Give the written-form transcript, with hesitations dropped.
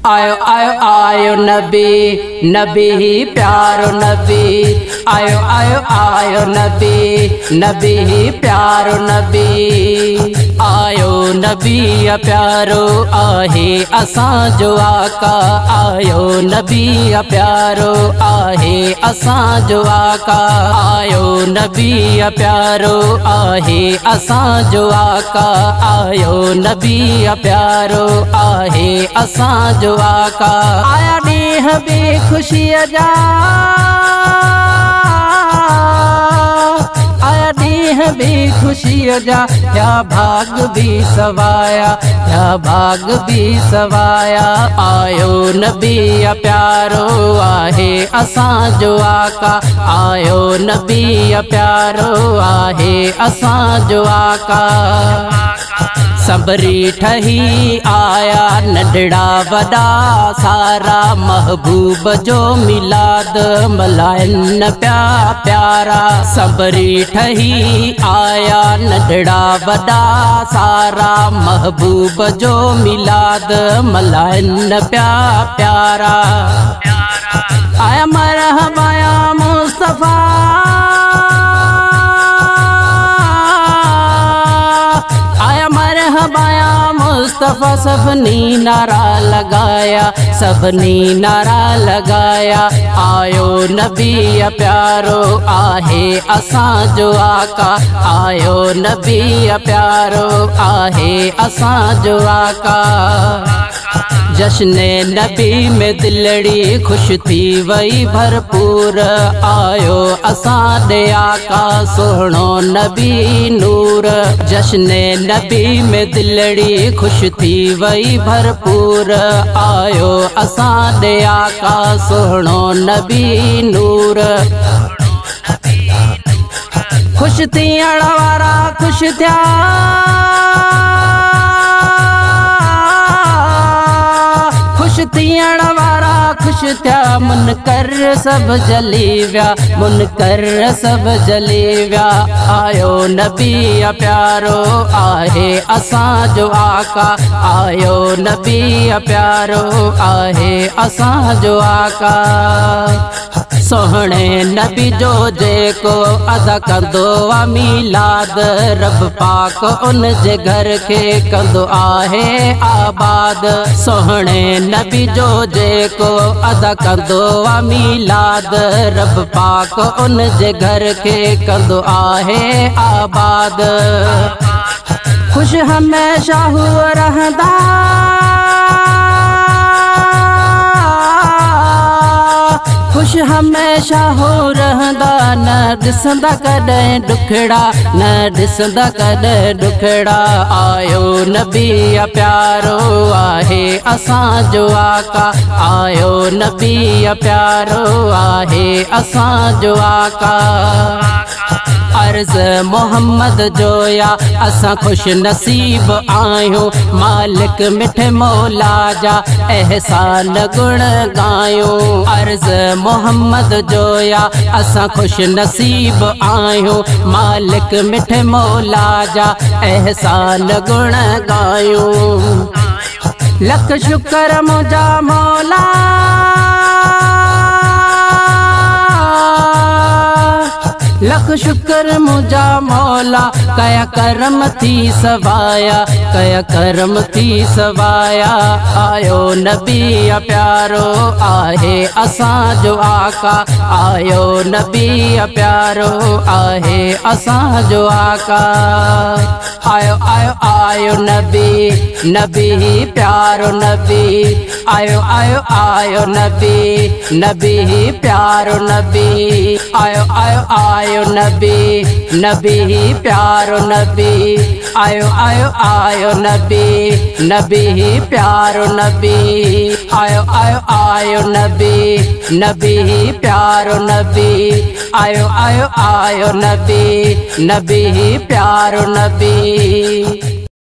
आयो आयो आयो नबी, नबी ही प्यारो नबी। आयो आयो आयो नबी, नबी ही प्यारो नबी। आयो नबी या प्यारो आहे असां जो आका। आयो नबी या प्यारो आहे असां जो आका। आयो नबी या प्यारो आहे असां जो आका। आयो नबी या प्यारो आहे असां जो आका। आया ॾींह बि ख़ुशीअ जा, आया ॾींह बि ख़ुशीअ जा, या भाग बि सवाया, या भाग बि सवाया। आयो नबी या प्यारो आहे असां जो आका। आयो नबी या प्यारो आहे असां जो आका। सबरी ठही आया नंढड़ा वॾा सारा, महबूब जो मिलाद मल्हाइनि पिया प्यारा। सबरी ठही आया नंढड़ा वॾा सारा, महबूब जो मिलाद मल्हाइनि पिया प्यारा। आया मरहबा या मुस्तफ़ा, मुस्तफ़ा सबनी नारा लगाया, सबनी नारा लगाया। आयो नबी या प्यारो आहे असां जो आका। आयो नबी या प्यारो आहे असां जो आका। जश्न नबी में दिलड़ी खुश थी वई भरपूर। आयो असां दे आका सोहणो नबी नूर। जश्न नबी में दिलड़ी खुश थी वई भरपूर। आयो असां दे आका सोहणो नबी नूर। खुश थियण वारा खुश थिया, खुश थियण वारा खुश थिया। मुनकर सब जली विया, मुनकर सब जली विया। आयो नबी या प्यारो आहे असां जो आका। आयो नबी या प्यारो आहे असां जो आका। सोहणे नबी जो जेको अदा कंदो आ मिलाद, रब पाक उन जे घर के कंदो आहे आबाद। सोहणे नबी जो जेको अदा कंदो आ मिलाद, रब पाक उन जे घर के कंदो आहे आबाद। खुश हमेशा हुआ रहंदा, खुश हमेशा हो रहंदा। न ॾिसंदा कॾहिं ॾुखड़ा, न ॾिसंदा कॾहिं ॾुखड़ा। आयो नबी या प्यारो आहे असां जो आका। आयो नबी या प्यारो आहे असां जो आका। अर्ज़ मोहम्मद जो या असां खुश नसीब आहियूं। मालिक मिठे मौला जा एहसान गुण गायूं। अर्ज़ मोहम्मद जो या असां खुश नसीब आहियूं। मालिक मिठे मौला जा एहसान गुण गायूं। लख शुक्र मुंहिंजा मौला, लख शुक्र मुंहिंजा मौला। कया करम थी सवाया, कया करम थी सवाया। आयो नबी या प्यारो आहे असां जो आका। आयो नबी या प्यारो आहे असां जो आका। आयो आयो आयो नबी, नबी ही प्यारो नबी। आयो आयो आयो नबी, नबी ही प्यारो नबी। आयो आयो आयो नबी, नबी ही प्यारो नबी। आयो आयो आयो नबी, नबी ही प्यारो नबी। आयो आयो आयो नबी, नबी ही प्यारो नबी। आयो आयो आयो नबी, नबी ही प्यारो नबी।